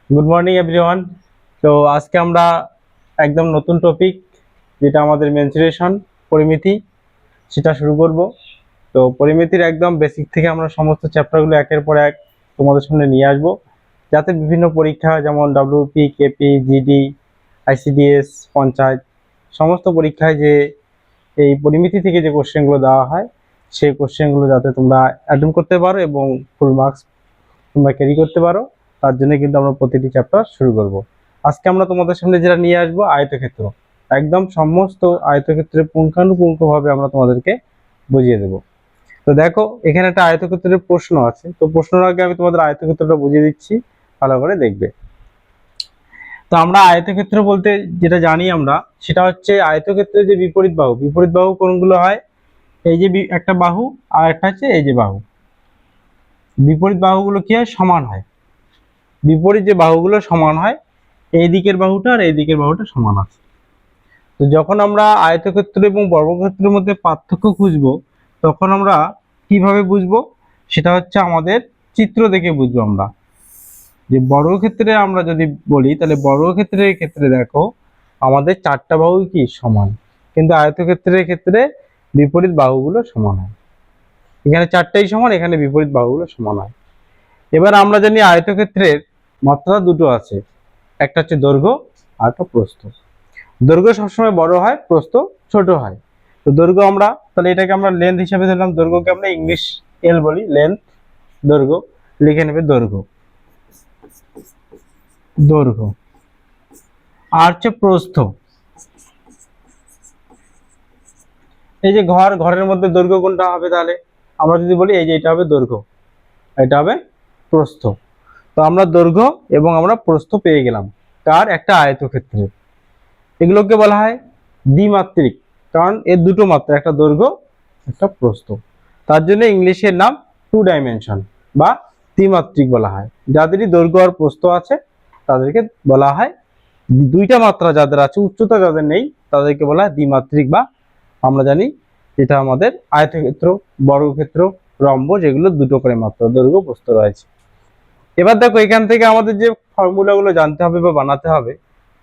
Good morning everyone. তো আজকে আমরা একদম নতুন টপিক, যেটা আমাদের মেনসুরেশন পরিমিতি, সেটা শুরু করব। তো পরিমিতির একদম বেসিক থেকে আমরা সমস্ত চ্যাপ্টারগুলো একের পর এক তোমাদের সামনে নিয়ে আসব, যাতে বিভিন্ন পরীক্ষা যেমন WP, KP, GD, ICDS, panchayat সমস্ত পরীক্ষায় যে এই পরিমিতি থেকে যে কোশ্চেনগুলো দেওয়া হয়, সেই কোশ্চেনগুলো যাতে তোমরা অ্যাটেম্প করতে পারো এবং ফুল মার্কস তোমরা ক্যারি করতে পারো, তার জন্য কিন্তু আমরা প্রতিটি চ্যাপ্টার শুরু করব। আজকে আমরা তোমাদের সামনে যেটা নিয়ে আসবো আয়তক্ষেত্র, একদম সমস্ত আয়তক্ষেত্রের পুঙ্খানুপুঙ্খভাবে আমরা তোমাদেরকে বুঝিয়ে দেব। তো দেখো, এখানে একটা আয়তক্ষেত্রের প্রশ্ন আছে, তো প্রশ্নের আগে আমি তোমাদের আয়তক্ষেত্রটা বুঝিয়ে দিচ্ছি, ভালো করে দেখবে। তো আমরা আয়তক্ষেত্র বলতে যেটা জানি আমরা, সেটা হচ্ছে আয়তক্ষেত্রের যে বিপরীত বাহু কোনগুলো হয়, এই যে একটা বাহু আর একটা হচ্ছে এই যে বাহু, বিপরীত বাহুগুলো কি হয়, সমান হয়। বিপরীত যে বাহুগুলো সমান হয়, এই দিকের বাহুটা আর এই দিকের বাহুটা সমান আছে। তো যখন আমরা আয়তক্ষেত্র এবং বর্গক্ষেত্রের মধ্যে পার্থক্য খুঁজবো, তখন আমরা কিভাবে বুঝবো, সেটা হচ্ছে আমাদের চিত্র দেখে বুঝবো আমরা। যে বর্গক্ষেত্রে আমরা যদি বলি, তাহলে বর্গক্ষেত্রের ক্ষেত্রে দেখো আমাদের চারটা বাহু কি সমান, কিন্তু আয়তক্ষেত্রের ক্ষেত্রে বিপরীত বাহুগুলো সমান হয়। এখানে চারটাই সমান, এখানে বিপরীত বাহুগুলো সমান হয়। এবার আমরা জানি আয়তক্ষেত্রের মাত্রা দুটো আছে, একটা হচ্ছে দৈর্ঘ্য আর একটা প্রস্থ। দৈর্ঘ্য সবসময় বড় হয়, প্রস্থ ছোট হয়। তো দৈর্ঘ্য আমরা তাহলে এটাকে আমরা লেন্থ হিসেবে ধরলাম, দৈর্ঘ্যকে আমরা ইংলিশ এল বলি, লেন্থ, দৈর্ঘ্য লিখে নেবে দৈর্ঘ্য। দৈর্ঘ্য আর হচ্ছে প্রস্থ। এই যে ঘরের মধ্যে দৈর্ঘ্য কোনটা হবে, তাহলে আমরা যদি বলি এই যে এটা হবে দৈর্ঘ্য, এটা হবে প্রস্থ। তো আমরা দৈর্ঘ্য এবং আমরা প্রস্থ পেয়ে গেলাম কার, একটা আয়তক্ষেত্রে। এগুলোকে বলা হয় দ্বিমাত্রিক, কারণ এর দুটো মাত্রা, একটা দৈর্ঘ্য একটা প্রস্থ। তার জন্য ইংলিশের নাম টু ডাইমেনশন বা দ্বিমাত্রিক বলা হয়। যাদেরই দৈর্ঘ্য আর প্রস্থ আছে তাদেরকে বলা হয়, দুইটা মাত্রা যাদের আছে, উচ্চতা যাদের নেই, তাদেরকে বলা হয় দ্বিমাত্রিক। বা আমরা জানি যেটা আমাদের আয়তক্ষেত্র, বর্গক্ষেত্র, রম্ব, যেগুলো দুটো করে মাত্রা, দৈর্ঘ্য প্রস্থ রয়েছে। এবার দেখো, এখান থেকে আমাদের যে ফর্মুলাগুলো জানতে হবে বা বানাতে হবে,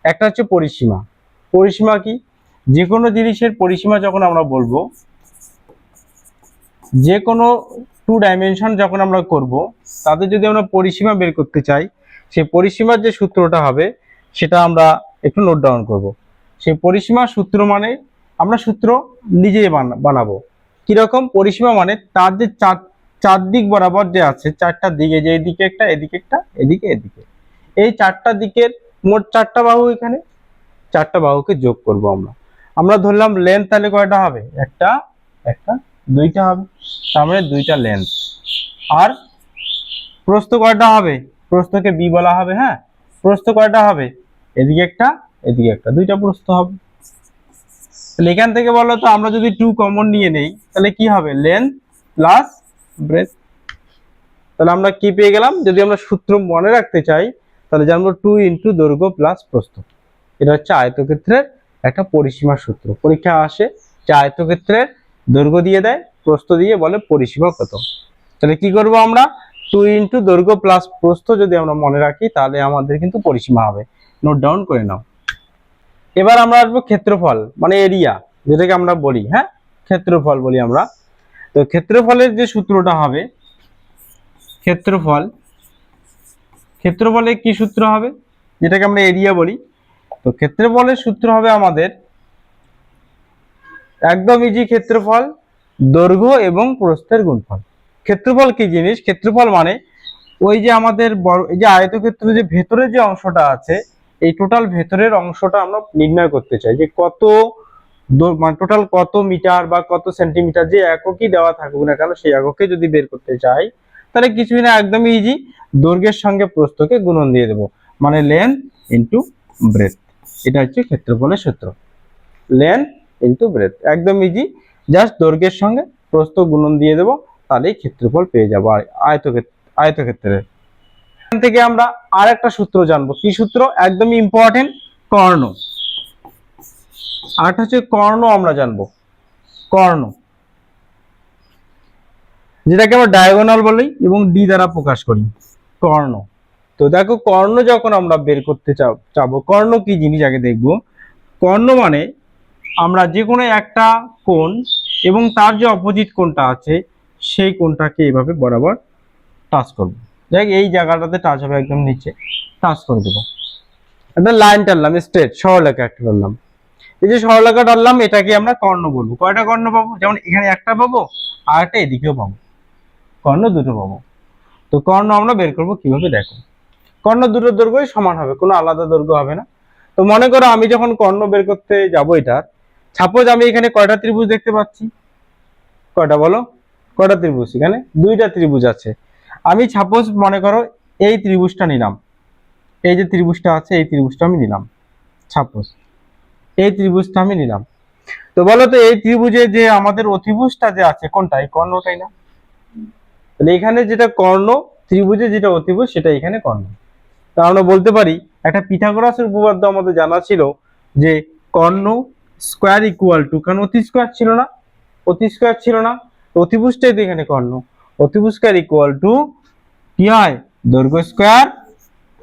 একটা হচ্ছে পরিসীমা। পরিসীমা কি, যে কোনো জিনিসের পরিসীমা যখন আমরা বলবো, যে কোনো টু ডাইমেনশন যখন আমরা করব, তাদের যদি আমরা পরিসীমা বের করতে চাই, সেই পরিসীমার যে সূত্রটা হবে সেটা আমরা একটু নোট ডাউন করব। সেই পরিসীমার সূত্র মানে আমরা সূত্র নিজেই বানাবো। কিরকম পরিসীমা মানে, তার যে চার দিক বরাবর যে আছে, চারটা দিকে, যে এদিকে একটা, এদিকে একটা, এদিকে এদিকে, এই চারটা দিকের মোট চারটা বাহু, এখানে চারটা বাহুকে যোগ করব আমরা। আমরা ধরলাম লেন্থ, তাহলে কয়টা হবে, একটা একটা দুইটা হবে, তার মানে দুইটা লেন্থ। আর প্রস্থ কয়টা হবে, প্রস্থকে বি বলা হবে। হ্যাঁ, প্রস্থ কয়টা হবে, এদিকে একটা এদিকে একটা, দুইটা প্রস্থ হবে। তাহলে এখান থেকে বলো তো, আমরা যদি টু কমন নিয়ে নেই, তাহলে কি হবে, লেন্থ প্লাস ব্রেথ। তাহলে আমরা কি পেয়ে গেলাম, যদি আমরা সূত্র মনে রাখতে চাই, তাহলে জানবো টু ইন্টু দৈর্ঘ্য প্লাস প্রস্থ। এটা হচ্ছে আয়তক্ষেত্রের একটা পরিসীমার সূত্র। পরীক্ষা আসে যে আয়তক্ষেত্রের দৈর্ঘ্য দিয়ে দেয়, প্রস্থ দিয়ে বলে পরিসীমা কত। তাহলে কি করব আমরা, টু ইন্টু দৈর্ঘ্য প্লাস প্রস্থ যদি আমরা মনে রাখি, তাহলে আমাদের কিন্তু পরিসীমা হবে। নোট ডাউন করে নাও। এবার আমরা আসবো ক্ষেত্রফল, মানে এরিয়া, যেটাকে আমরা বলি, হ্যাঁ ক্ষেত্রফল বলি আমরা। তো ক্ষেত্রফলের যে সূত্রটা হবে, ক্ষেত্রফলের কি সূত্র হবে, যেটাকে আমরা এরিয়া বলি। তো ক্ষেত্রফলের সূত্র হবে আমাদের একদম ইজি, ক্ষেত্রফল দৈর্ঘ্য এবং প্রস্থের গুণফল। ক্ষেত্রফল কি জিনিস, ক্ষেত্রফল মানে ওই যে আমাদের এই যে আয়তক্ষেত্র যে ভেতরের যে অংশটা আছে, এই টোটাল ভেতরের অংশটা আমরা নির্ণয় করতে চাই, যে কত মানে টোটাল কত মিটার বা কত সেন্টিমিটার, যে এককই দেওয়া থাকুক না কেন, সেই এককে যদি বের করতে চাই, তাহলে কিছুই না, একদমই ইজি, দৈর্ঘ্যের সঙ্গে প্রস্থকে গুণন দিয়ে দেবো, মানে লেন্থ ইন্টু ব্রেথ। এটা হচ্ছে ক্ষেত্রফলের সূত্র, লেন্থ ইন্টু ব্রেথ, একদম ইজি, জাস্ট দৈর্ঘ্যের সঙ্গে প্রস্থ গুণন দিয়ে দেবো, তাহলেই ক্ষেত্রফল পেয়ে যাবো আয়তক্ষেত্রের। এখান থেকে আমরা আর একটা সূত্র জানবো, কি সূত্র, একদমই ইম্পর্টেন্ট, কর্ণ। আরেকটা হচ্ছে কর্ণ, আমরা জানবো কর্ণ, যেটাকে আমরা ডায়াগোনাল বলি এবং ডি দ্বারা প্রকাশ করি, কর্ণ। তো দেখো কর্ণ যখন আমরা বের করতে চাবো, কর্ণ কি জিনিস আগে দেখবো। কর্ণ মানে আমরা যে কোনো একটা কোণ এবং তার যে অপোজিট কোণটা আছে সেই কোণটাকে এইভাবে বরাবর টাচ করবো। দেখ এই জায়গাটাতে টাচ হবে, একদম নিচে টাচ করে দেবো। একটা লাইন টানলাম, স্ট্রেট সরলরেখা একটা টানলাম। এই যে সরলরেখা টানলাম এটাকে আমরা কর্ণ বলবো। কয়টা কর্ণ পাবো? যেমন এখানে একটা পাবো আর একটা এদিকেও পাবো, কর্ণ দুটো পাবো। তো কর্ণ আমরা বের করবো কিভাবে, দেখো কর্ণ দুটো দৈর্ঘ্যই সমান হবে, কোনো আলাদা দৈর্ঘ্য হবে না। তো মনে করো আমি যখন কর্ণ বের করতে যাবো এটার, সাপোজ আমি এখানে কয়টা ত্রিভুজ দেখতে পাচ্ছি? কয়টা বলো? কয়টা ত্রিভুজ? এখানে দুইটা ত্রিভুজ আছে। আমি সাপোজ মনে করো এই ত্রিভুজটা নিলাম, এই যে ত্রিভুজটা আছে এই ত্রিভুজটা আমি নিলাম, সাপোজ এই ত্রিভুজটা আমি নিলাম। তো বলো তো এই ত্রিভুজে যে আমাদের অতিভুজটা যে আছে কোনটা? এই কর্ণটাই না? তাহলে এখানে যেটা কর্ণ, ত্রিভুজে যেটা অতিভুজ সেটা এখানে কর্ণ। তা আমরা বলতে পারি, একটা পিথাগোরাসের উপপাদ্য আমাদের জানা ছিল যে কর্ণ স্কয়ার ইকুয়াল টু, কারণ অতি স্কয়ার ছিল না, অতি স্কয়ার ছিল না, অতিভুজটাই তো এখানে কর্ণ। অতিভুজ স্কয়ার ইকুয়াল টু কি হয়? দৈর্ঘ্য স্কয়ার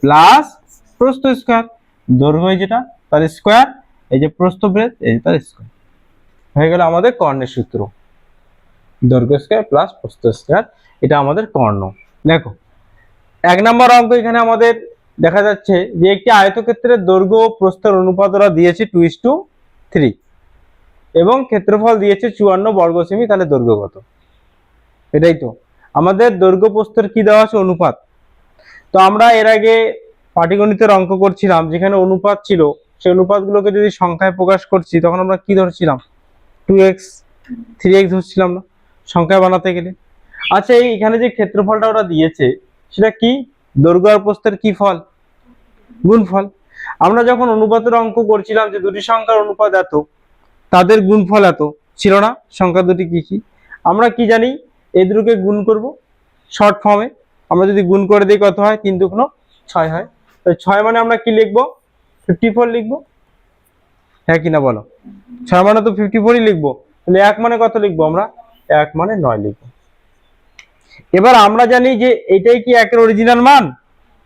প্লাস প্রস্থ স্কয়ার। দৈর্ঘ্য যেটা তার স্কয়ার, এই যে প্রস্থ ব্রেড এই তার স্কয়ার, হয়ে গেল আমাদের কর্ণের সূত্র। দৈর্ঘ্য স্কয়ার প্লাস প্রস্থ স্কয়ার, এটা আমাদের কর্ণ। দেখো 1 নম্বর অঙ্ক এখানে আমাদের দেখা যাচ্ছে যে একটি আয়তক্ষেত্রের দৈর্ঘ্য ও প্রস্থের অনুপাত ওরা দিয়েছে 2:3 এবং ক্ষেত্রফল দিয়েছে 54 বর্গ সেমি। তাহলে দৈর্ঘ্য কত? এটাই তো আমাদের দৈর্ঘ্য প্রস্থের কি দেওয়া আছে? অনুপাত। তো আমরা এর আগে পাটিগণিতের অঙ্ক করছিলাম যেখানে অনুপাত ছিল, সেই অনুপাতগুলোকে যদি সংখ্যায় প্রকাশ করছি তখন আমরা কি ধরছিলাম? 2x 3x ধরছিলাম না সংখ্যায় বানাতে গেলে। আচ্ছা এইখানে যে ক্ষেত্রফলটা ওরা দিয়েছে সেটা কি? দৈর্ঘ্য আর প্রস্থের কি ফল? গুণফল। আমরা যখন অনুপাতের অঙ্ক করছিলাম যে দুটি সংখ্যার অনুপাত এত, তাদের গুণফল এত, ছিল না? সংখ্যা দুটি কি কি আমরা কি জানি? এই দুটোকে গুণ করব শর্ট ফর্মে। আমরা যদি গুণ করে দিই কত হয়? 3 দুগুণ 6 হয়। তো 6 মানে আমরা কি লিখবো? 54 লিখবো, হ্যাঁ কিনা বলো? 6 মানে তো 54ই লিখবো। তাহলে 1 মানে কত লিখবো আমরা? 1 মানে 9 লিখবো। এবার আমরা জানি যে এটাই কি একের অরিজিনাল মান?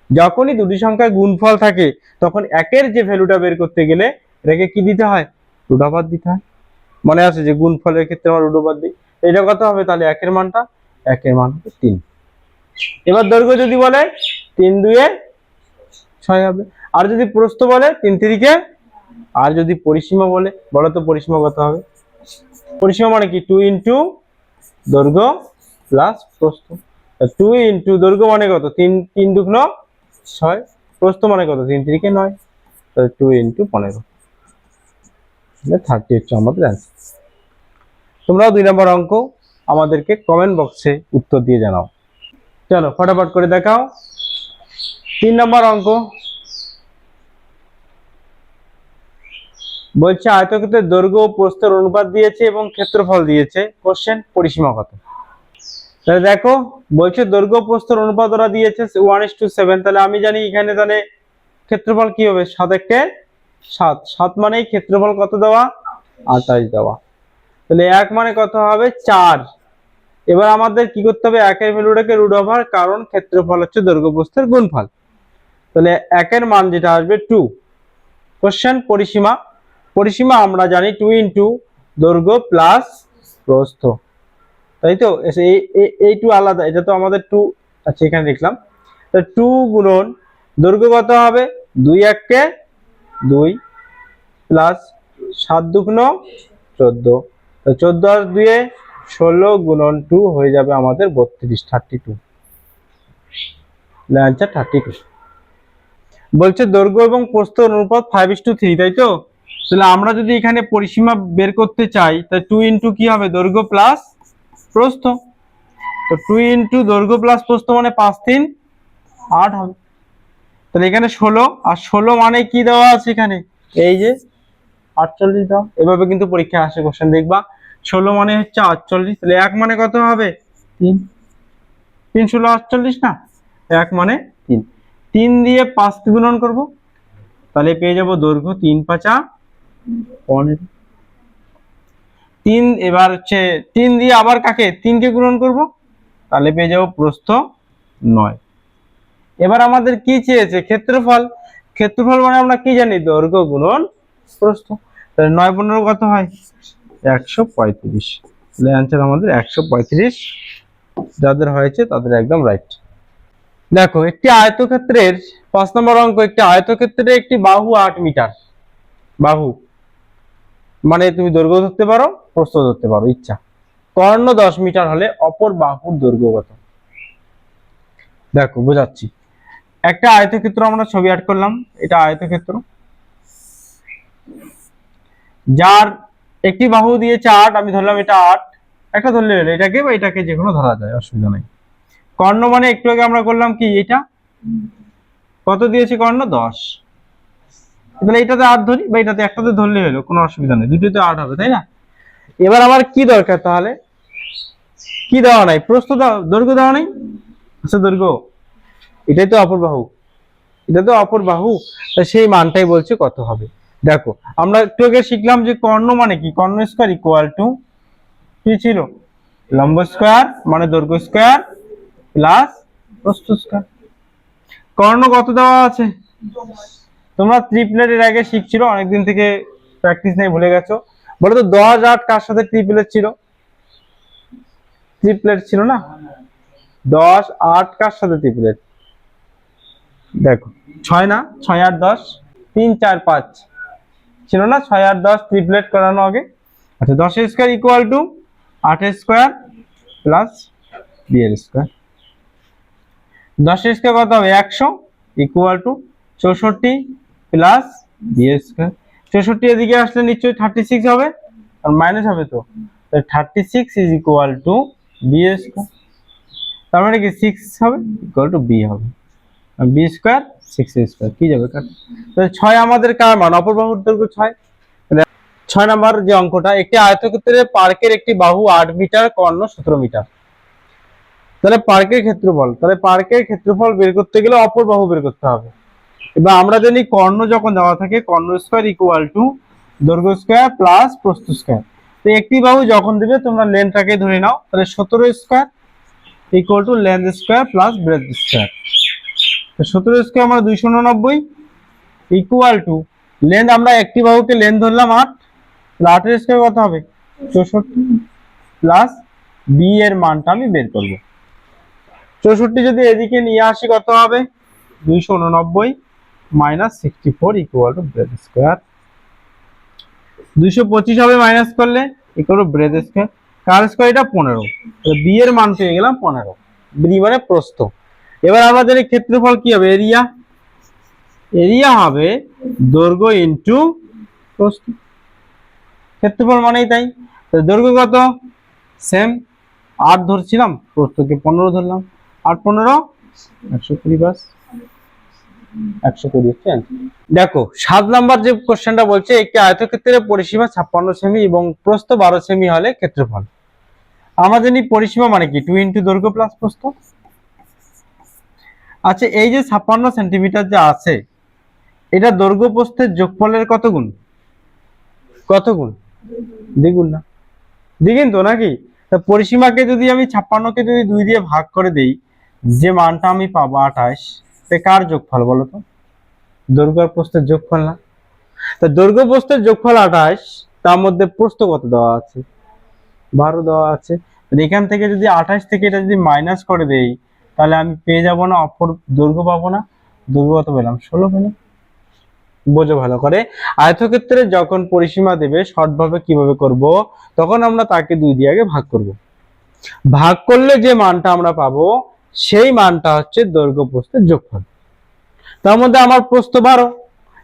যখনই দুটি সংখ্যার গুণফল থাকে তখন একের যে ভ্যালুটা বের করতে গেলে এটাকে কি দিতে হয়? রুট দিতে হয়। মনে আছে যে গুণফলের ক্ষেত্রে আমরা রুট দিই। এটা কত হবে তাহলে? একের মান হবে 3। এবার দৈর্ঘ্য যদি বলে 3 2 6 হবে। আর যদি প্রস্থ বলে 3 3 আর যদি পরিসীমা বলে, বলো তো পরিসীমা কত হবে? পরিসীমা মানে কি? 2 ইন্টু দৈর্ঘ্য প্লাস প্রস্থ। 2 ইন্টু দৈর্ঘ্য মানে কত? 3 3 দুগুণ 6, প্রস্থ মানে কত? 3 3 9, তাহলে 2 ইন্টু 15, 30 হচ্ছে আমাদের অ্যান্সার। তোমরাও 2 নম্বর অঙ্ক আমাদেরকে কমেন্ট বক্সে উত্তর দিয়ে জানাও। চলো ফটাফট করে দেখাও। 3 নম্বর অঙ্ক বলছে আয়তক্ষেত্রের দৈর্ঘ্য ও প্রস্থের অনুপাত দিয়েছে এবং ক্ষেত্রফল দিয়েছে। কোশ্চেন পরিসীমা কত? তাহলে দেখো বলছে দৈর্ঘ্য প্রস্থের অনুপাত ওরা দিয়েছে 1:7। তাহলে আমি জানি এখানে তাহলে ক্ষেত্রফল কি হবে? 7 1 7, 7 মানেই ক্ষেত্রফল কত দেওয়া? 28 দেওয়া। তাহলে 1 মানে কত হবে? 4। এবার আমাদের কি করতে হবে? একের ভ্যালুটাকে রুট ওভার, কারণ ক্ষেত্রফল হচ্ছে দৈর্ঘ্য প্রস্থের গুণফল। তাহলে একের মান যেটা আসবে 2। কোশ্চেন পরিসীমা। পরিসীমা আমরা জানি 2 ইন্টু দৈর্ঘ্য প্লাস প্রস্থ, তাই তো? এই 2 আলাদা, এটা তো আমাদের 2, আচ্ছা এখানে লিখলাম। তো 2 গুণন দৈর্ঘ্য কত হবে? 2 1 2 প্লাস 7 দুগুণ 14, তো 14 আর 2 16 গুণন 2 হয়ে যাবে আমাদের 32, 32। অ্যান্সার 32। বলছে দৈর্ঘ্য এবং প্রস্থের অনুপাত 5:3, তাই তো? তাহলে আমরা যদি এখানে পরিসীমা বের করতে চাই তাহলে 2 ইন্টু কি হবে? দৈর্ঘ্য প্লাস প্রস্থ। তো 2 ইন্টু দৈর্ঘ্য প্লাস প্রস্থ মানে 5 3 8 হবে। তাহলে এখানে 16, আর 16 মানে কি দেওয়া আছে এখানে? এই যে 48 দাও। এভাবে কিন্তু পরীক্ষায় আসে কোশ্চেন, দেখবা 16 মানে হচ্ছে 48। তাহলে 1 মানে কত হবে? 3, 3 16 48 না? 1 মানে 3। 3 দিয়ে 5 গুণন করব, তাহলে পেয়ে যাব দৈর্ঘ্য 3 5 15। 3 এবার হচ্ছে 3 দিয়ে আবার কাকে? 3 কে গুণন করব, তাহলে পেয়ে যাব প্রস্থ 9। এবার আমাদের কি চেয়েছে? ক্ষেত্রফল। ক্ষেত্রফল মানে আমরা কি জানি? দৈর্ঘ্য গুণন প্রস্থ। তাহলে 9 × 15 কত হয়? 135। তাহলে অ্যান্সার আমাদের 135। যাদের হয়েছে তাদের একদম রাইট। দেখো, একটি আয়তক্ষেত্রের 5 নম্বর অঙ্ক, একটি আয়তক্ষেত্রে একটি বাহু 8 মিটার। বাহু মানে তুমি দৈর্ঘ্য ধরতে পারো, প্রস্থ ধরতে পারো, ইচ্ছা। কর্ণ 10 মিটার হলে অপর বাহুর দৈর্ঘ্য কত? দেখো বোঝাচ্ছি। একটা আয়তক্ষেত্র আমরা ছবি আঁট করলাম, এটা আয়তক্ষেত্র, যার একটি বাহু দিয়েছে 8, আমি ধরলাম এটা 8, একটা ধরলে হলো, এটাকে বা এটাকে যে কোনো ধরা যায়, অসুবিধা নেই। কর্ণ মানে একটু আগে আমরা করলাম কি, এটা কত দিয়েছে? কর্ণ 10। তাহলে এটাতে 8 ধরি, বা এটাতে একটাতে ধরলে হলো, কোনো অসুবিধা নেই, দুটোতে 8 হবে, তাই না? এবার আমার কি দরকার তাহলে? কি দেওয়া নাই? প্রস্থ দাও, দৈর্ঘ্য দেওয়া নেই। আচ্ছা, দৈর্ঘ্য, এটাই তো অপর বাহু, এটা তো অপর বাহু, তা সেই মানটাই বলছে কত হবে। দেখো, আমরা একটু আগে শিখলাম যে কর্ণ মানে কি? কর্ণ স্কয়ার ইকুয়াল টু কি ছিল? লম্ব স্কয়ার মানে দৈর্ঘ্য স্কয়ার প্লাস প্রস্থ স্কয়ার। কর্ণ কত দেওয়া আছে? তোমরা ট্রিপলেটের আগে শিখছিল, অনেকদিন থেকে প্র্যাকটিস নেই, ভুলে গেছো। বলো তো 10 8 কার সাথে ট্রিপলেট ছিল? ট্রিপলেট ছিল না? 10 8 কার সাথে ট্রিপলেট? দেখো 6 না, 6 8 10, 3 4 5 ছিল না? 6 8 10 ট্রিপলেট করানো আগে। আচ্ছা, 10 এর স্কয়ার ইকুয়াল টু 8 এর স্কয়ার প্লাস b এর স্কয়ার। 10 এর স্কয়ার কত হবে? 100 ইকুয়াল টু 64 প্লাস b এর স্কয়ার। 64 এদিকে আসলে নিশ্চয়ই 36 হবে, আর মাইনাস হবে তো, 36 ইজ ইকুয়াল টু b এর স্কয়ার। তার মানে কি 6 হবে ইকুয়াল টু b হবে, আর b স্কয়ার 6 এর স্কয়ার কি যাবে কাট। তাহলে 6 আমাদের কার মান? অপর বাহুর দৈর্ঘ্য 6। 6 নাম্বার যে অঙ্কটা, একটি আয়তক্ষেত্রে পার্কের একটি বাহু 8 মিটার, কর্ণ 17 মিটার। তাহলে পার্কের ক্ষেত্রফল, তাহলে পার্কের ক্ষেত্রফল বের করতে গেলে অপর বাহু বের করতে হবে। এবার আমরা জানি কর্ণ যখন দেওয়া থাকে, কর্ণ স্কয়ার ইকুয়াল টু দৈর্ঘ্য স্কয়ার প্লাস প্রস্থ স্কয়ার। তো একটি বাহু যখন দিবে তোমরা লেন্থটাকে ধরে নাও, তাহলে 17 square equal to length square plus breadth square. 17 square আমরা 289 ইকুয়াল টু লেন্থ, আমরা একটি বাহুকে লেন্থ ধরলাম 8, 8 এর স্কয়ার কত হবে? 64 প্লাস b এর মানটা আমি বের করব। 64 যদি এদিকে নিয়ে আসি কত হবে? 289 minus 64 equal to bread square. 225 হবে মাইনাস করলে, equal to bread square. Car square? এটা 15। তো b এর মান পেয়ে গেলাম 15, b মানে প্রস্থ। এবার আমাদের ক্ষেত্রফল কি হবে? এরিয়া। এরিয়া হবে দৈর্ঘ্য ইনটু প্রস্থ। ক্ষেত্রফল মানেই তাই। তো দৈর্ঘ্য কত? সেম 8 ধরছিলাম, প্রস্থকে 15 ধরলাম, 8 15 120, বাস 120 হচ্ছে অ্যান্সার। দেখো 7 নাম্বার যে কোশ্চেনটা বলছে, একটি আয়তক্ষেত্রের পরিসীমা 56 সেমি এবং প্রস্থ 12 সেমি হলে ক্ষেত্রফল। আমরা জানি পরিসীমা মানে কি? 2 ইনটু দৈর্ঘ্য প্লাস প্রস্থ। আচ্ছা, এই যে 56 সেন্টিমিটার যে আছে, এটা দৈর্ঘ্য প্রস্থের যোগফলের কত গুণ? কত গুণ? দ্বিগুণ না? দ্বিগুণ তো নাকি? তা পরিসীমাকে যদি আমি 56কে যদি 2 দিয়ে ভাগ করে দেই, যে মানটা আমি পাবো 28, তে কার যোগফল বলো তো? দৈর্ঘ্য আর প্রস্থের যোগফল না? তা দৈর্ঘ্য প্রস্থের যোগফল 28, তার মধ্যে প্রস্থ কত দেওয়া আছে? 12 দেওয়া আছে। এখান থেকে যদি 28 থেকে এটা যদি মাইনাস করে দেই, তাহলে আমি পেয়ে যাব না অপর দৈর্ঘ্য পাবো না? দৈর্ঘ্য কত পেলাম? 16 পেলাম। বোঝো ভালো করে। আয়তক্ষেত্রে যখন পরিসীমা দেবে শর্ট ভাবে কিভাবে করব, তখন আমরা তাকে 2 দিয়ে আগে ভাগ করব। ভাগ করলে যে মানটা আমরা পাবো, সেই মানটা হচ্ছে দৈর্ঘ্য প্রস্থের যোগফল। তার মধ্যে আমার প্রস্থ 12,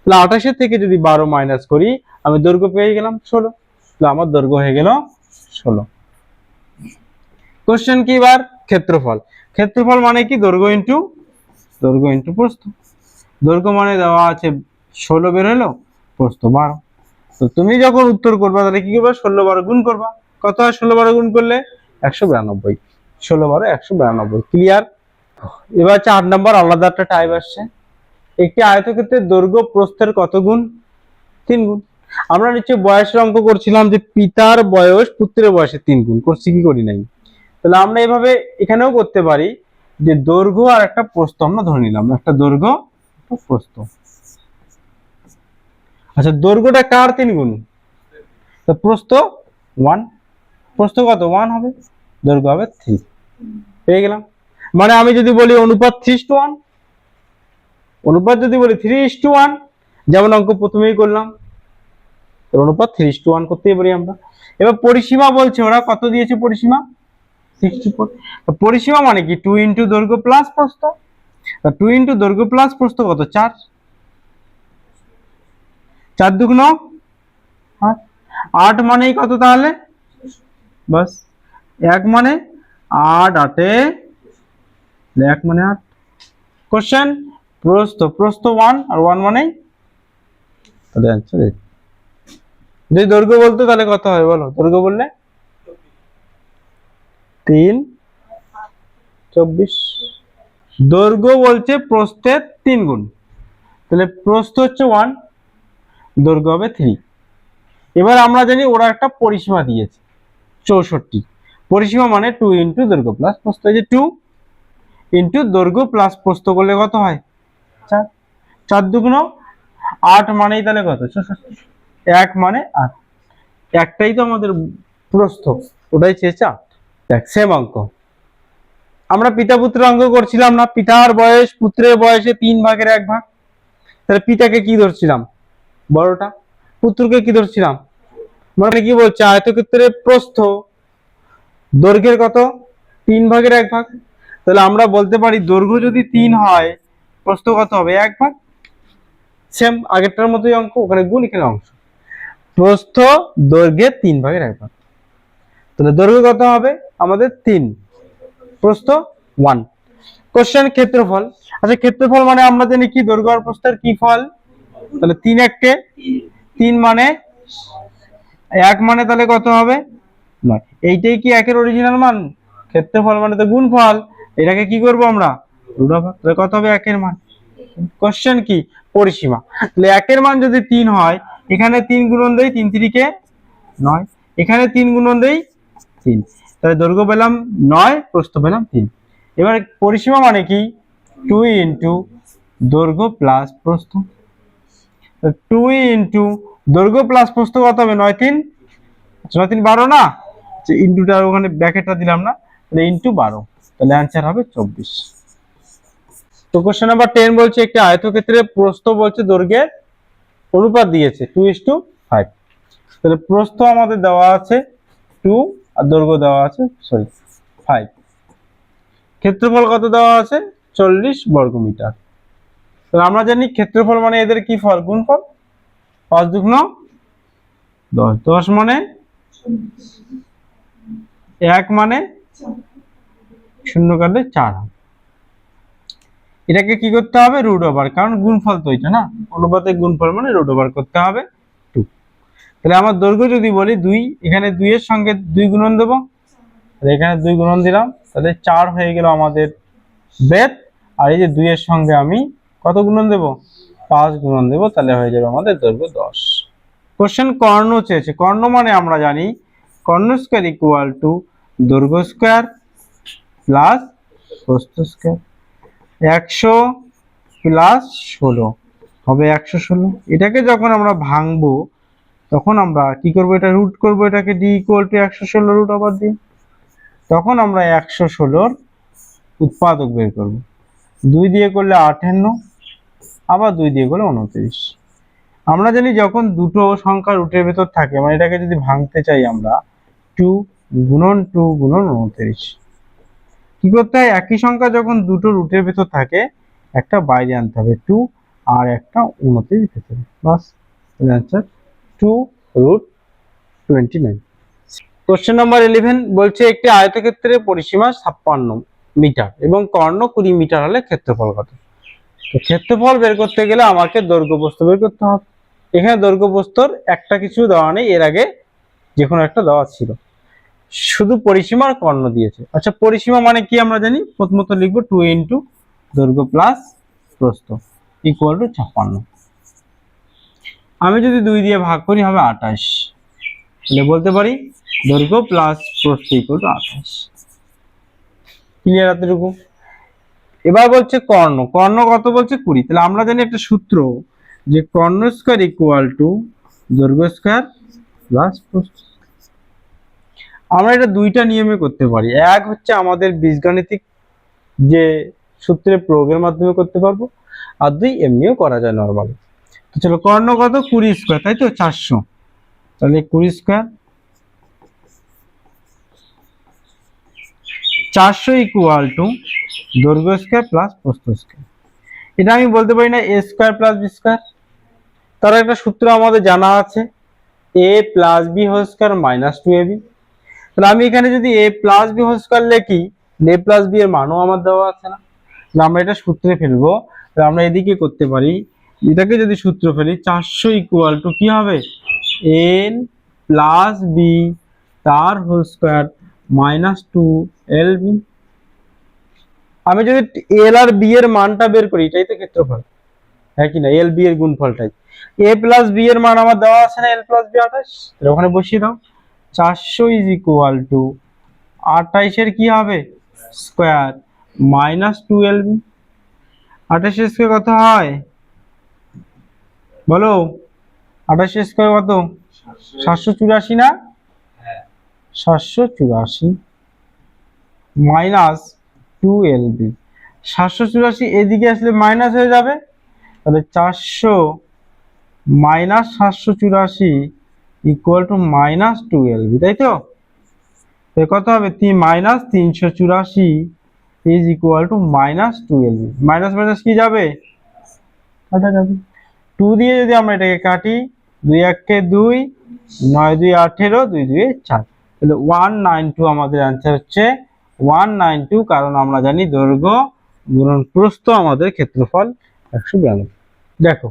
তাহলে 28 থেকে যদি 12 মাইনাস করি, আমি দৈর্ঘ্য পেয়ে গেলাম 16, তাহলে আমার দৈর্ঘ্য হয়ে গেল 16। কোশ্চেন কি এবার? ক্ষেত্রফল। ক্ষেত্রফল মানে কি? দৈর্ঘ্য ইনটু প্রস্থ। দৈর্ঘ্য মানে দেওয়া আছে 16 বের হলো, প্রস্থ 12। তো তুমি যখন উত্তর করবা তাহলে কি করবা? 16 12 গুণ করবা। কত হয় 16 12 গুণ করলে? 192। 16 12 192। ক্লিয়ার? এবার 4 নাম্বার আলাদা একটা টাইপ আসছে। একটি আয়তক্ষেত্রের দৈর্ঘ্য প্রস্থের কত গুণ? 3 গুণ। আমরা নিচে বয়সের অঙ্ক করছিলাম যে পিতার বয়স পুত্রের বয়সের 3 গুণ, করছি কি করি নাই? তাহলে আমরা এভাবে এখানেও করতে পারি যে দৈর্ঘ্য আর একটা প্রস্থ আমরা ধরে নিলাম, একটা দৈর্ঘ্য একটা প্রস্থ। আচ্ছা দৈর্ঘ্যটা কার 3 গুণ, তো প্রস্থ 1, প্রস্থ কত 1 হবে, দৈর্ঘ্য হবে 3, পেয়ে গেলাম। মানে আমি যদি বলি অনুপাত 3:1, অনুপাত যদি বলি 3:1, যেমন অঙ্ক প্রথমেই করলাম, অনুপাত 3:1 করতেই পারি আমরা। এবার পরিসীমা বলছে ওরা কত দিয়েছে, পরিসীমা 64। পরিসীমা মানে কি 2 ইন্টু দৈর্ঘ্য প্লাস প্রস্থ, 2 ইন্টু দৈর্ঘ্য প্লাস প্রস্থ কত 4, 4 দুগুণ 8, 8 মানেই কত তাহলে, বাস 1 মানে 8, 8 1 মানে 8। কোশ্চেন প্রস্থ, প্রস্থ 1 আর 1 মানেই তাহলে অ্যানসার। যদি দৈর্ঘ্য বলতো তাহলে কত হয় বলো, দৈর্ঘ্য বললে 3, 24। দৈর্ঘ্য বলছে প্রস্থের 3 গুণ, তাহলে প্রস্থ হচ্ছে 1, দৈর্ঘ্য হবে 3। এবার আমরা জানি ওরা একটা পরিসীমা দিয়েছে 64। পরিসীমা মানে 2 ইন্টু দৈর্ঘ্য প্লাস প্রস্থ, এই যে 2 ইন্টু দৈর্ঘ্য প্লাস প্রস্থ করলে কত হয় 4, 4 দুগুণ 8 মানেই তাহলে কত 64, 1 মানে 8, একটাই তো আমাদের প্রস্থ, ওটাই চেয়েছে 8। দেখ সেম অঙ্ক, আমরা পিতা পুত্র অঙ্ক করছিলাম না, পিতার বয়স পুত্রের বয়সে 3/1 ভাগ, তাহলে পিতাকে কি ধরছিলাম বড়টা, পুত্রকে কি ধরছিলাম, মানে কি বলছে আয়তক্ষেত্রের প্রস্থ দৈর্ঘ্যের কত 3/1 ভাগ, তাহলে আমরা বলতে পারি দৈর্ঘ্য যদি 3 হয় প্রস্থ কত হবে 1 ভাগ। সেম আগেরটার মতোই অঙ্ক, ওখানে গুণ এখানে অংশ, প্রস্থ দৈর্ঘ্যের 3/1 ভাগ, তাহলে দৈর্ঘ্য কত হবে আমাদের 3, প্রস্থ 1। কোশ্চেন ক্ষেত্রফল, আচ্ছা ক্ষেত্রফল মানে আমরা জানি কি দৈর্ঘ্য আর প্রস্থের কি ফল, তাহলে 3 1 3 মানে 1 মানে তাহলে কত হবে 9, এইটাই কি 1 এর অরিজিনাল মান, ক্ষেত্রফল মানে তো গুণফল, এটাকে কি করব আমরা রুট ওভার, তাহলে কত হবে 1 এর মান। কোশ্চেন কি পরিসীমা, তাহলে 1 এর মান যদি 3 হয়, এখানে 3 গুণন দেই 3 3 9, এখানে 3 গুণন দেই 3, তাহলে দৈর্ঘ্য পেলাম 9, প্রস্থ পেলাম 3। এবার পরিসীমা মানে কি 2 ইন্টু দৈর্ঘ্য প্লাস প্রস্থ, 2 ইন্টু দৈর্ঘ্য প্লাস প্রস্থ কত হবে 9 3, 9 3 12 না, ইন্টুটা ওখানে ব্র্যাকেটটা দিলাম না, তাহলে ইন্টু 12, তাহলে অ্যান্সার হবে 24। তো কোশ্চেন নাম্বার 10 বলছে একটি আয়তক্ষেত্রের প্রস্থ বলছে দৈর্ঘ্যের অনুপাত দিয়েছে 2:5, তাহলে প্রস্থ আমাদের দেওয়া আছে 2 আর দৈর্ঘ্য দেওয়া আছে 5, ক্ষেত্রফল কত দেওয়া আছে 40 বর্গমিটার। তাহলে আমরা জানি ক্ষেত্রফল মানে এদের কি ফল গুণফল, 5 দুগুণ 10, 10 মানে 1 মানে 0 কাটলে 4, এটাকে কি করতে হবে রুট ওভার, কারণ গুণফল তো এটা না, অনুপাতের গুণফল মানে রুট ওভার করতে হবে 2। তাহলে আমার দৈর্ঘ্য যদি বলি 2, এখানে 2 এর সঙ্গে 2 গুণন দেব, তাহলে এখানে 2 গুণন দিলাম, তাহলে 4 হয়ে গেল আমাদের ব্রেডথ, আর এই যে 2 এর সঙ্গে আমি কত গুণন দেব 5 গুণন দেব, তাহলে হয়ে যাবে আমাদের দৈর্ঘ্য 10। কোশ্চেন কর্ণ চেয়েছে, কর্ণ মানে আমরা জানি কর্ণ স্কয়ার ইকুয়াল টু দৈর্ঘ্য স্কয়ার প্লাস প্রস্থ স্কয়ার, 100 প্লাস 16 হবে 116। এটাকে যখন আমরা ভাঙবো তখন আমরা কি করব, এটা রুট করব, এটাকে d equal to 116 root over দিই, তখন আমরা 116 উৎপাদক বের করব, 2 দিয়ে করলে 58, আবার 2 দিয়ে করলে 29। আমরা জানি যখন দুটো সংখ্যা রুটের ভেতর থাকে, মানে এটাকে যদি ভাঙতে চাই আমরা 2 গুণন 2 গুণন 29, কি করতে হয় একই সংখ্যা যখন দুটো রুটের ভেতর থাকে একটা বাইরে আনতে হবে 2 আর একটা 29 ভেতরে, বাস অ্যানসার 2√29। কোশ্চেন নাম্বার 11 বলছে একটি আয়তক্ষেত্রের পরিসীমা 56 মিটার এবং কর্ণ 20 মিটার হলে ক্ষেত্রফল কত। তো ক্ষেত্রফল বের করতে গেলে আমাকে দৈর্ঘ্য প্রস্থ বের করতে হবে, এখানে দৈর্ঘ্য প্রস্থর একটা কিছু দেওয়া নেই, এর আগে যে কোনো একটা দেওয়া ছিল, শুধু পরিসীমার কর্ণ দিয়েছে। আচ্ছা পরিসীমা মানে কি আমরা জানি, প্রথমত লিখবো 2 ইন্টু দৈর্ঘ্য প্লাস প্রস্থ ইকুয়াল টু 56, আমি যদি 2 দিয়ে ভাগ করি হবে 28, তাহলে বলতে পারি দৈর্ঘ্য প্লাস প্রস্থ ইকুয়াল টু 28। ক্লিয়ার এতটুকু। এবার বলছে কর্ণ, কর্ণ কত বলছে 20। তাহলে আমরা জানি একটা সূত্র যে কর্ণ স্কয়ার ইকুয়াল টু দৈর্ঘ্য স্কয়ার প্লাস প্রস্থ। আমরা এটা দুইটা নিয়মে করতে পারি। এক হচ্ছে আমাদের বীজগাণিতিক যে সূত্রে প্রয়োগের মাধ্যমে করতে পারবো, আর দুই এমনিও করা যায় নরমালি। তো চলো, কর্ণ কত 20 স্কয়ার, তাই তো 400। তাহলে 20 স্কয়ার 400 ইকুয়াল টু দৈর্ঘ্য স্কয়ার প্লাস প্রস্থ স্কয়ার। এটা আমি বলতে পারি না A square plus B square? তার একটা সূত্র আমাদের জানা আছে, A plus B whole square minus 2ab। তাহলে আমি এখানে যদি A plus B whole square লিখি, এ প্লাস বি এর মানও আমার দেওয়া আছে না, তাহলে আমরা এটা সূত্রে ফেলবো। তাহলে আমরা এদিকে করতে পারি, এটাকে যদি সূত্র ফেলি 400 ইকুয়াল টু কি হবে, এন প্লাস বি তার হোল স্কয়ার মাইনাস 2lb। আমি যদি এল আর বি এর মানটা বের করি, এটাই তো ক্ষেত্রফল, হ্যাঁ কি না, এল বি এর গুণফলটাই। এ প্লাস বি এর মান আমার দেওয়া আছে না, এল প্লাস বি 28, ওখানে বসিয়ে দাও। 400 ইজ ইকুয়াল টু 28 এর কি হবে স্কয়ার মাইনাস 2lb। 28 এর স্কয়ার কত হয় বলো, 28 এর স্কয়ার কত, 784 না, 784 মাইনাস 2lb। 784 এদিকে আসলে মাইনাস হয়ে যাবে, তাহলে 400 minus 784 equal to minus 2lb, তাই তো? কত হবে, minus 384 is equal to minus 2lb। Minus minus কি যাবে, কাটা যাবে। 2 দিয়ে যদি আমরা এটাকে কাটি, 2 1 2, 9 2 18, 2 2 4, তাহলে 192 আমাদের অ্যান্সার হচ্ছে 192, কারণ আমরা জানি দৈর্ঘ্য গুণন প্রস্থ আমাদের ক্ষেত্রফল 192। দেখো,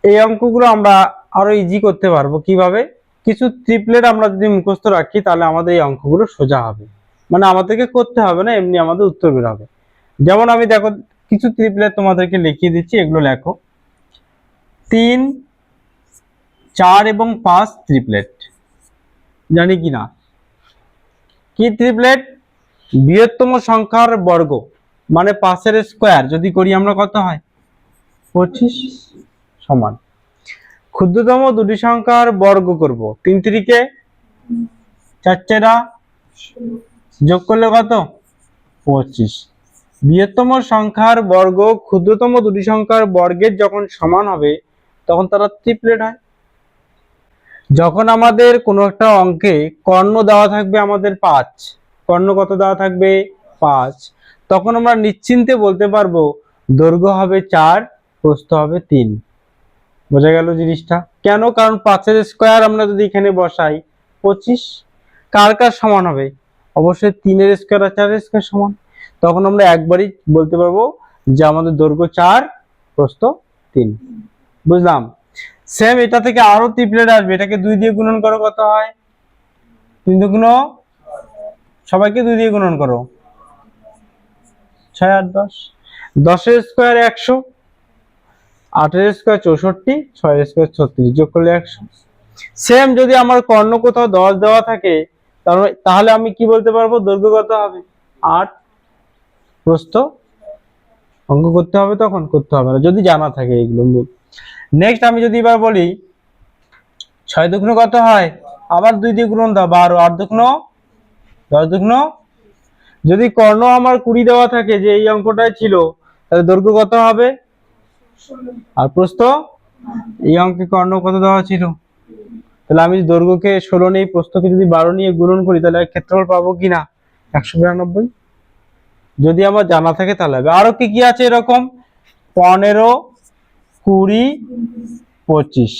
এই অঙ্কগুলো আমরা আরো ইজি করতে পারবো কিভাবে, কিছু ট্রিপলেট আমরা যদি মুখস্থ রাখি তাহলে আমাদের এই অঙ্কগুলো সোজা হবে, মানে আমাদেরকে করতে হবে না, এমনি আমাদের উত্তর বের হবে। যেমন আমি দেখো কিছু ট্রিপলেট তোমাদেরকে লিখিয়ে দিচ্ছি, এগুলো লেখো। 3 4 এবং 5 ট্রিপলেট, জানি কি না কি ট্রিপলেট, বৃহত্তম সংখ্যার বর্গ মানে 5 এর স্কয়ার যদি করি আমরা কত হয় 25 সমান, ক্ষুদ্রতম দুটি সংখ্যার বর্গ করব 3 3 4 4 যোগ করলে কত 25। বৃহত্তম সংখ্যার বর্গ ক্ষুদ্রতম দুটি সংখ্যার বর্গের যখন সমান হবে তখন তারা ট্রিপলেট হয়। যখন আমাদের কোনো একটা অঙ্কে কর্ণ দেওয়া থাকবে আমাদের 5, কর্ণ কত দেওয়া থাকবে 5, তখন আমরা নিশ্চিন্তে বলতে পারবো দৈর্ঘ্য হবে 4, প্রস্থ হবে 3। বোঝা গেল জিনিসটা? কেন, কারণ 5 এর স্কয়ার আমরা যদি এখানে বসাই 25, কার কার সমান হবে, অবশ্যই 3 এর স্কয়ার আর 4 এর স্কয়ার সমান। তখন আমরা একবারই বলতে পারবো যে আমাদের দৈর্ঘ্য 4, প্রস্থ 3। বুঝলাম? সেম এটা থেকে আরো ট্রিপলেট আসবে, এটাকে 2 দিয়ে গুণন করো, কত হয় 3 2 সবাইকে 2 দিয়ে গুণন করো, 6 8 10, 10 এর স্কয়ার 100, 8 এর স্কয়ার 64, 6 এর স্কয়ার 36, যোগ করলে 100। সেম যদি আমার কর্ণ কোথাও 10 দেওয়া থাকে তাহলে আমি কি বলতে পারবো দৈর্ঘ্য কত হবে 8, প্রস্থ, অঙ্ক করতে হবে, তখন করতে হবে না যদি জানা থাকে এইগুলো। নেক্সট আমি যদি এবার বলি 6 2 কত হয়, আবার 2 দিয়ে গুণন দাও 12, 8 2 10 2, যদি কর্ণ আমার 20 দেওয়া থাকে যে এই অঙ্কটাই ছিল, তাহলে দৈর্ঘ্য কত হবে আর প্রস্থ, এই অঙ্কে কর্ণ কত দেওয়া ছিল, তাহলে আমি দৈর্ঘ্যকে 16 নিয়ে প্রস্থকে যদি 12 নিয়ে গুণন করি তাহলে ক্ষেত্রফল পাবো কিনা 192। যদি আমার জানা থাকে তাহলে হবে। আরো কি কি আছে এরকম, 15 20 25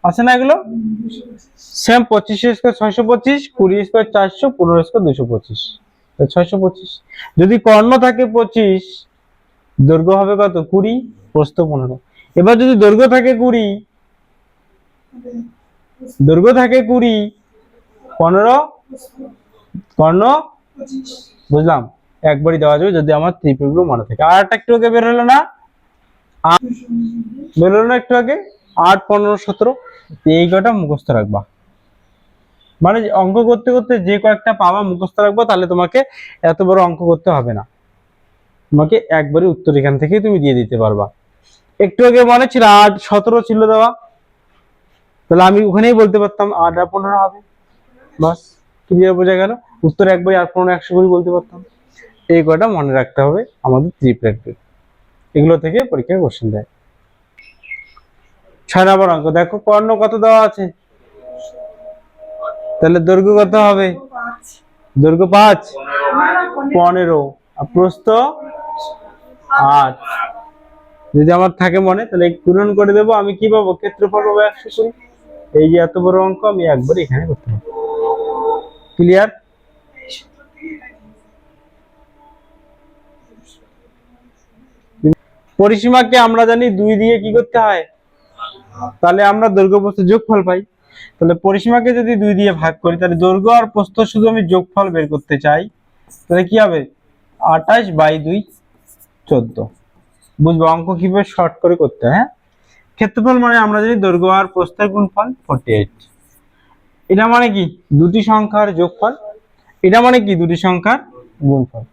আছে না এগুলো, সেম 25 এর স্কয়ার 625, 20 এর স্কয়ার 400, 15 এর স্কয়ার 225, 625। যদি কর্ণ থাকে 25, দৈর্ঘ্য হবে কত 20, প্রস্থ 15। এবার যদি দৈর্ঘ্য থাকে 20, দৈর্ঘ্য থাকে 20, 15, কর্ণ, বুঝলাম, একবারই দেওয়া যাবে যদি আমার ট্রিপল গুলো মনে থাকে। আর একটা একটু আগে বের হলো না, বের হলো না একটু আগে 8 15 17, এই কটা মুখস্থ রাখবা, মানে অঙ্ক করতে করতে যে কয়েকটা পাবা মুখস্থ রাখবো, তাহলে তোমাকে এত বড় অঙ্ক করতে হবে না। তোমাকে একবারে উত্তর এখান থেকে তুমি দিয়ে দিতে পারবা। একটু আগে মনে ছিল 8 17 ছিল দেওয়া, তাহলে আমি ওখানেই বলতে পারতাম 8 আর 15 হবে, বাস ক্লিয়ার, বোঝা গেল। উত্তর একবারে 8 15 100 করে বলতে পারতাম। এই কয়টা মনে রাখতে হবে আমাদের ট্রিপলেটের, এগুলো থেকে পরীক্ষায় কোশ্চেন দেয়। 6 নম্বর অঙ্ক দেখো, কর্ণ কত দেওয়া আছে, তাহলে দৈর্ঘ্য কত হবে, দৈর্ঘ্য 5 15 আর প্রস্থ 8। যদি আমার থাকে মনে, তাহলে গুণন করে দেবো, আমি কি পাবো, ক্ষেত্রফল পাবো 120। এই যে এত বড় অঙ্ক আমি একবার এখানে করতে পারবো। ক্লিয়ার? পরিসীমাকে আমরা জানি 2 দিয়ে কি করতে হয়, তাহলে আমরা দৈর্ঘ্য প্রস্থ যোগফল পাই। তাহলে পরিসীমাকে যদি 2 দিয়ে ভাগ করি, তাহলে দৈর্ঘ্য আর প্রস্থ শুধু আমি যোগফল বের করতে চাই, তাহলে কি হবে, 28/2 14। বুঝবো অঙ্ক কিভাবে শর্ট করে করতে হয়। হ্যাঁ, ক্ষেত্রফল মানে আমরা জানি দৈর্ঘ্য আর প্রস্থের গুণফল 48। এটা মানে কি, দুটি সংখ্যার যোগফল। এটা মানে কি, দুটি সংখ্যার গুণফল।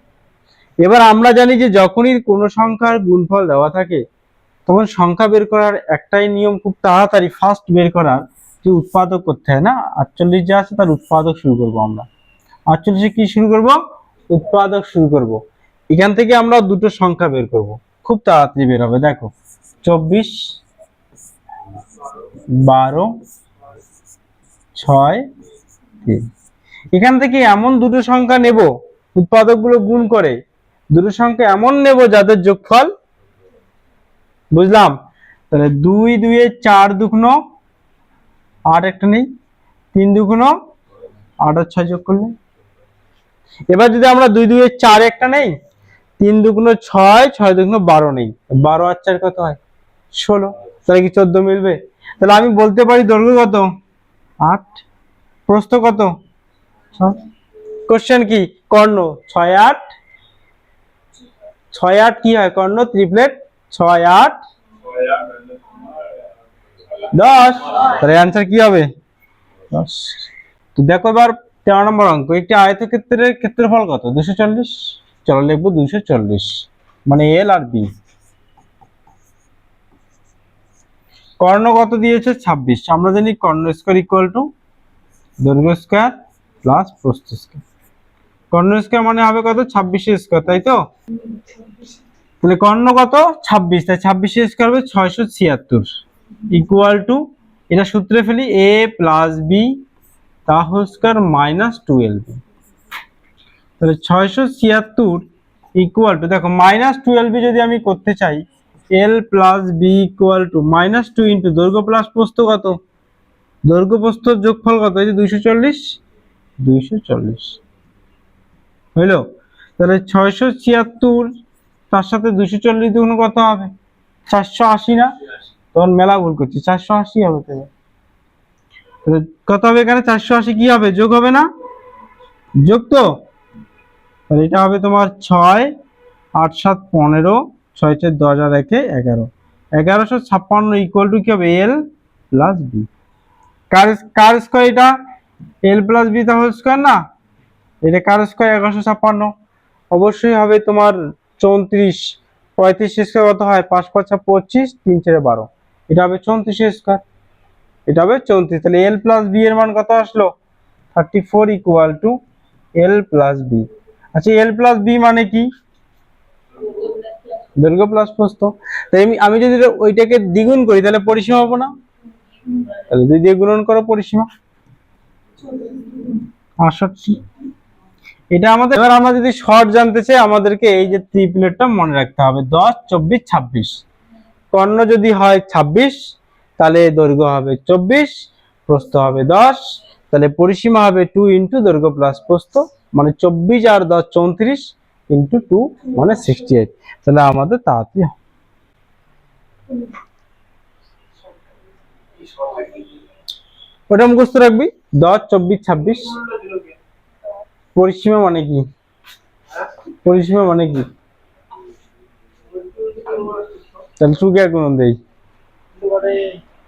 এবার আমরা জানি যে যখনই কোনো সংখ্যার গুণফল দেওয়া থাকে, তখন সংখ্যা বের করার একটাই নিয়ম, খুব তাড়াতাড়ি ফার্স্ট বের করার, যে উৎপাদক করতে হয় না। 48 যে আছে তার উৎপাদক শুরু করব আমরা। 48 কি শুরু করব, উৎপাদক শুরু করব। এখান থেকে আমরা দুটো সংখ্যা বের করব, খুব তাড়াতাড়ি বের হবে। দেখো 24 12 6 3। এখান থেকে এমন দুটো সংখ্যা নেব, উৎপাদক গুলো গুণ করে দুটো সংখ্যা এমন নেব যাদের যোগফল, বুঝলাম। তাহলে 2 2 এ 4 দুগুণ 8 একটা নেই, 3 দুগুণ 8 আর 6 যোগ করলে। এবার যদি আমরা 2 2 এ 4 একটা নেই, 3 দুগুণ 6 6 দুগুণ 12 নেই, 12 আর 4 কত হয় 16। তাহলে কি 14 মিলবে? তাহলে আমি বলতে পারি দৈর্ঘ্য কত 8, প্রস্থ কত 6। কোশ্চেন কি, কর্ণ 6 8 6 8 কি হয়, কর্ণ ট্রিপলেট 6 8 10। তাহলে অ্যান্সার কি হবে 10। তো দেখো এবার 13 নম্বর অঙ্ক, একটি আয়তক্ষেত্রের ক্ষেত্রফল কত 240। চলো লিখবো 240, মানে এল আর বি। কর্ণ কত দিয়েছে 26। আমরা জানি কর্ণ স্কয়ার ইকুয়াল টু দৈর্ঘ্য স্কয়ার প্লাস প্রস্থ স্কয়ার। কর্ণ স্কয়ার মানে হবে কত 26 স্কয়ার, তাই তো। তাহলে কর্ণ কত 26, তাই 26 স্কয়ার হবে 676 ইকুয়াল টু, এটা সূত্রে ফেলি, a প্লাস বি তা হোল স্কয়ার মাইনাস 12b। তাহলে 676 ইকুয়াল টু, দেখো মাইনাস 12b যদি আমি করতে চাই, l plus B equal to minus 2 into দৈর্ঘ্য প্লাস প্রস্থ কত, দৈর্ঘ্য প্রস্থ যোগফল কত, এই যে 240 240 হইলো। তাহলে 676 তার সাথে 240 দুগুণ কত হবে 480 না, তখন মেলা ভুল করছি, 480 হবে। তাহলে কত হবে এখানে 480 কি হবে, যোগ হবে না, যোগ তো। তাহলে এটা হবে তোমার 6 8 7 15 6 4 10 আর 1 11 1156 ইকুয়াল টু কি হবে এল প্লাস বি। কার স্কয়ার, এটা এল প্লাস বি তা হোল স্কয়ার না, এটা কার স্কয়ার 1156, অবশ্যই হবে তোমার 34। 35 স্কয়ার কত হয় 5 5 25 3 4 12, এটা হবে 34 স্কয়ার, এটা হবে 34। তাহলে এল প্লাস বি এর মান কত আসলো 34 equal to L plus B. আচ্ছা এল প্লাস বি মানে কি, দৈর্ঘ্য প্লাস প্রস্থ। তাই আমি যদি ওইটাকে দ্বিগুণ করি তাহলে পরিসীমা পাবো না, তাহলে 2 দিয়ে গুণন করো পরিসীমা 68। এটা আমাদের, এবার আমরা যদি শর্ট জানতে চাই, আমাদেরকে এই যে ট্রিপলেটটা মনে রাখতে হবে 10 24 26। কর্ণ যদি হয় 26, তাহলে দৈর্ঘ্য হবে 24, প্রস্থ হবে 10, তাহলে পরিসীমা হবে 2 ইন্টু দৈর্ঘ্য প্লাস প্রস্থ, মানে 24 আর 10 34 ইন্টু 2 মানে 68। তাহলে আমাদের তাড়াতাড়ি ওটা মুখস্থ রাখবি 10 24 26। পরিসীমা মানে কি, পরিসীমা মানে কি, তাহলে টুকে গুণন দেই,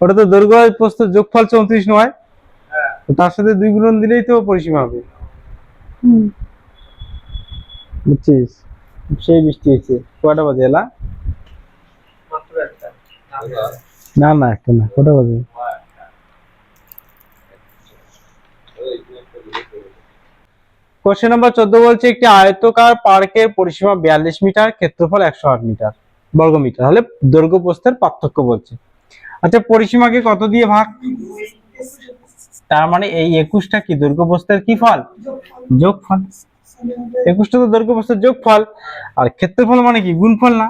ওটা তো দৈর্ঘ্য প্রস্থ যোগফল 34 নয়, তার সাথে 2 গুণন দিলেই তো পরিসীমা হবে, বুঝছিস। সেই বৃষ্টি হয়েছে। কটা বাজে এলা? না না একটা না, কটা বাজে? কোশ্চেন নাম্বার 14 বলছে একটি আয়তকার পার্কের পরিসীমা 42 মিটার, ক্ষেত্রফল 108 মিটার বর্গমিটার হলে দৈর্ঘ্য প্রস্থের পার্থক্য বলছে। আচ্ছা পরিসীমাকে কত দিয়ে ভাগ? তার মানে এই 21টা কি দৈর্ঘ্য প্রস্থের কি ফল? যোগফল। 21টা তো দৈর্ঘ্য প্রস্থের যোগফল, আর ক্ষেত্রফল মানে কি গুণফল না?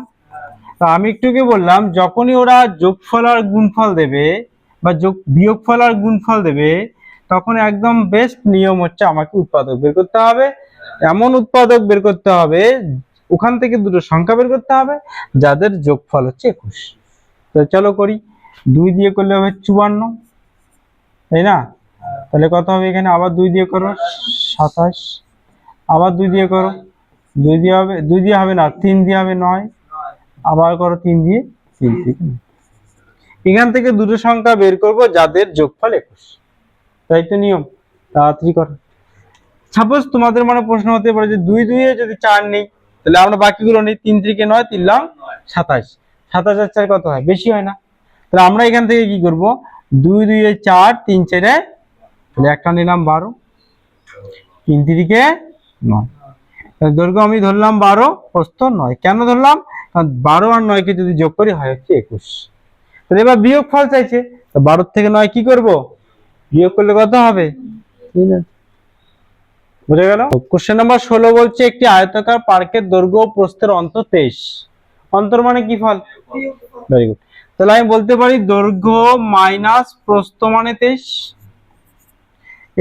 তো আমি একটুকে বললাম যখনই ওরা যোগফল আর গুণফল দেবে বা বিয়োগফল আর গুণফল দেবে, তখন একদম বেস্ট নিয়ম হচ্ছে আমাকে উৎপাদক বের করতে হবে। এমন উৎপাদক বের করতে হবে, ওখান থেকে দুটো সংখ্যা বের করতে হবে যাদের যোগফল হচ্ছে 21। তো চলো করি। 2 দিয়ে করলে হবে 54, তাই না? তাহলে কত হবে এখানে? আবার 2 দিয়ে করো 27, আবার 2 দিয়ে করো, 2 দিয়ে হবে, 2 দিয়ে হবে না, 3 দিয়ে হবে 9, আবার করো 3 দিয়ে, 3 থেকে। এখান থেকে দুটো সংখ্যা বের করব যাদের যোগফল 21, তাই তো নিয়ম। তাড়াতাড়ি করো। সাপোজ তোমাদের মনে প্রশ্ন হতে পারে যে 2 2 এ যদি 4 নেই, তাহলে আমরা বাকিগুলো নেই। 3 থেকে 9, 3 লং 27, 27 আর 4 কত হয়? বেশি হয় না? তাহলে আমরা এখান থেকে কি করব? 2 2 এ 4, 3 4 এ, তাহলে একটা নিলাম 12, 3 3 9। দৈর্ঘ্য আমি ধরলাম 12, প্রস্থ 9। কেন ধরলাম? কারণ 12 আর 9 কে যদি যোগ করি হয় হচ্ছে 21। তাহলে এবার বিয়োগফল চাইছে, তো 12 থেকে 9 কি করব? বিয়োগ করলে কত হবে? 3। বুঝে গেল? কোশ্চেন নাম্বার 16 বলছে একটি আয়তাকার পার্কের দৈর্ঘ্য ও প্রস্থের অন্তর 23। অন্তর মানে কি ফল? Very good. তাহলে আমি বলতে পারি দৈর্ঘ্য মাইনাস প্রস্থ মানে 23,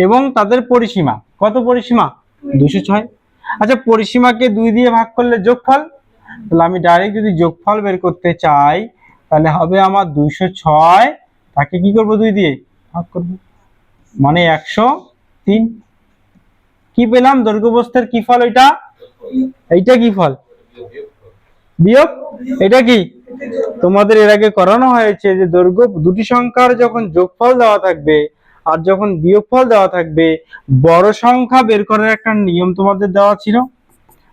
এবং তাদের পরিসীমা কত? পরিসীমা 206। আচ্ছা পরিসীমাকে 2 দিয়ে ভাগ করলে যোগফল, তাহলে আমি ডাইরেক্ট যদি যোগফল বের করতে চাই তাহলে হবে আমার 206, তাকে কি করব? 2 দিয়ে ভাগ করব, মানে 103। কি পেলাম? দৈর্ঘ্য প্রস্থের কি ফল? এটা এইটা কি ফল? বিয়োগ। এটা কি তোমাদের এর আগে করানো হয়েছে যে দৈর্ঘ্য দুটি সংখ্যার যখন যোগফল দেওয়া থাকবে আর যখন বিয়োগফল দেওয়া থাকবে, বড় সংখ্যা বের করার একটা নিয়ম তোমাদের দেওয়া ছিল,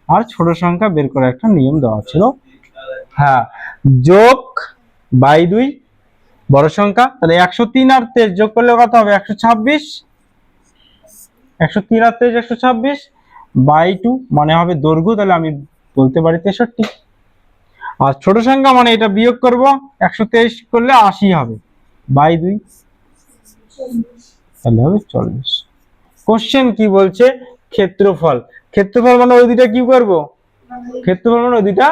আর ছোট সংখ্যা বের করার একটা নিয়ম দেওয়া ছিল। হ্যাঁ, যোগ বাই 2 বড় সংখ্যা, তাহলে 103 আর 23 যোগ করলে কত হবে? 126। 103 আর 23 126 বাই 2 মানে হবে দৈর্ঘ্য, তাহলে আমি বলতে পারি 63। আর ছোট সংখ্যা মানে এটা বিয়োগ করব, 123 করলে 80 হবে, বাই 2 তাহলে হবে 40। কোশ্চেন কি বলছে? ক্ষেত্রফল। ক্ষেত্রফল মানে ওই দুইটা কি করব? ক্ষেত্রফল মানে ওই দুইটা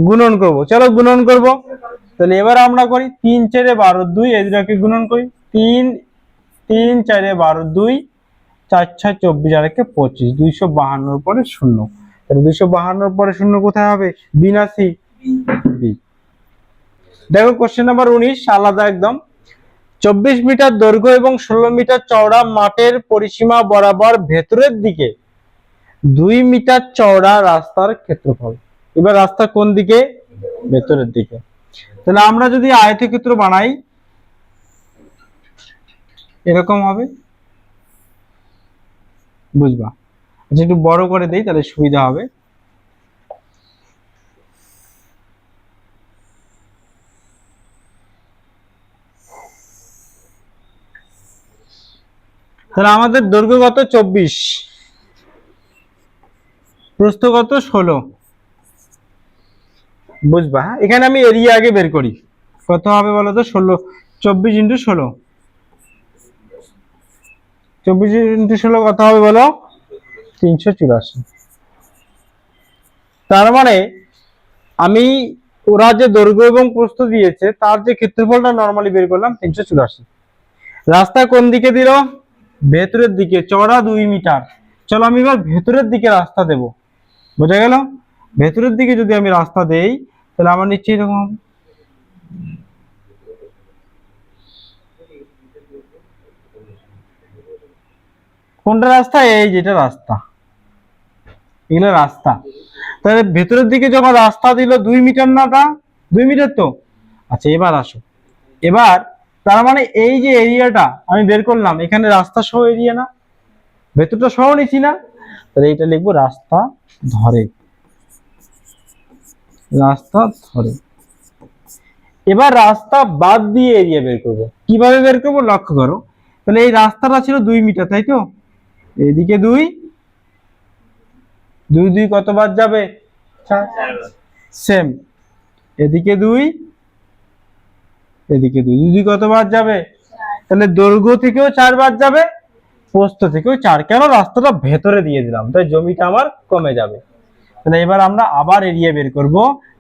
গুণন করব। চলো গুণন করব। তাহলে এবার আমরা করি 3 4 12 2, এই দুটাকে গুণন করি। 3 3 4 12 2, 4 6 24 আর 1 25, 252 পরে 0। তাহলে 252 পরে 0 কোথায় হবে? বি না সি? বি। দেখো কোশ্চেন নাম্বার 19 আলাদা একদম। 24 মিটার দৈর্ঘ্য এবং 16 মিটার চওড়া মাঠের পরিসীমা বরাবর ভেতরের দিকে 2 মিটার চওড়া রাস্তার ক্ষেত্রফল। এবার রাস্তা কোন দিকে? ভেতরের দিকে। তাহলে আমরা যদি আয়তক্ষেত্র বানাই এরকম হবে, বুঝবা? আচ্ছা একটু বড় করে দেই তাহলে সুবিধা হবে। তাহলে আমাদের দৈর্ঘ্য কত? 24, প্রস্থ কত? 16, বুঝবা? এখানে আমি এরিয়া আগে বের করি, কত হবে বলো তো? 16, 24 ইন্টু 16, 24 ইন্টু 16 কত হবে বলো? 384। তার মানে আমি ওরা যে দৈর্ঘ্য এবং প্রস্থ দিয়েছে তার যে ক্ষেত্রফলটা নরমালি বের করলাম 384। রাস্তা কোন দিকে দিল? ভেতরের দিকে, চওড়া 2 মিটার। চলো আমি এবার ভেতরের দিকে রাস্তা দেব, বোঝা গেল? ভেতরের দিকে যদি আমি রাস্তা দেই তাহলে আমার নিচে এরকম হবে। কোনটা রাস্তা? এই যেটা রাস্তা, এগুলো রাস্তা। তাহলে ভেতরের দিকে যখন রাস্তা দিল 2 মিটার, না তা 2 মিটার তো? আচ্ছা এবার আসো, এবার তার মানে এই যে এরিয়াটা আমি বের করলাম, এখানে রাস্তা সহ এরিয়া না? ভেতরটা সহ নিচ্ছি না? তাহলে এটা লিখবো রাস্তা ধরে। রাস্তা ধরে। এবার রাস্তা বাদ দিয়ে এরিয়া বের করব। কিভাবে বের করব লক্ষ্য করো। তাহলে এই রাস্তাটা ছিল 2 মিটার, তাই তো? এদিকে 2, 2 2 কতবার যাবে? 4। সেম, এদিকে 2, এদিকে 2, 2 2 কতবার যাবে? তাহলে দৈর্ঘ্য থেকেও 4 বার যাবে, প্রস্থ থেকেও 4। কেন? রাস্তাটা ভেতরে দিয়ে দিলাম, তাই জমিটা আমার কমে যাবে। তাহলে এবার আমরা আবার এরিয়া বের করব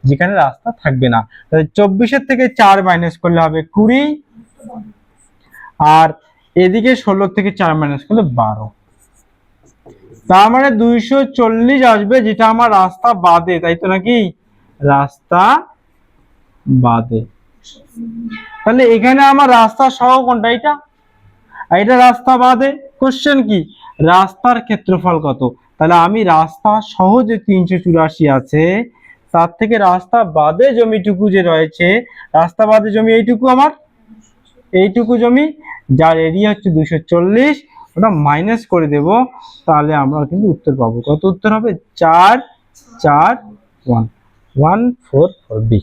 যেখানে রাস্তা থাকবে না। তাহলে 24 থেকে 4 মাইনাস করলে হবে 20, আর এদিকে 16 থেকে 4 মাইনাস করলে 12। তার মানে 240 আসবে, যেটা আমার রাস্তা বাদে, তাই তো নাকি? রাস্তা বাদে। তাহলে এখানে আমার রাস্তা সহ কোনটা? এটা। আর এটা রাস্তা বাদে। কোশ্চেন কি? রাস্তার ক্ষেত্রফল কত? তাহলে আমি রাস্তা সহ যে 384 আছে, তার থেকে রাস্তা বাদে জমিটুকু যে রয়েছে, রাস্তা বাদে জমি এইটুকু, আমার এইটুকু জমি, যার এরিয়া হচ্ছে 240, ওটা মাইনাস করে দেব। তাহলে আমরা কিন্তু উত্তর পাবো। কত উত্তর হবে? 4 4 1 144 বি।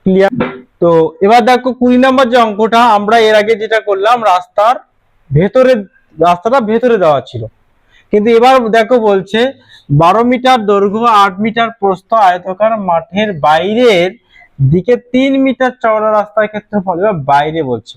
ক্লিয়ার? তো এবার দেখো 20 নম্বর যে অঙ্কটা, আমরা এর আগে যেটা করলাম, রাস্তার ভেতরে, রাস্তাটা ভেতরে দেওয়া ছিল, কিন্তু এবার দেখো বলছে 12 মিটার দৈর্ঘ্য, 8 মিটার প্রস্থ আয়তকার মাঠের বাইরের দিকে 3 মিটার চওড়া রাস্তার ক্ষেত্রফল। এবার বাইরে বলছে,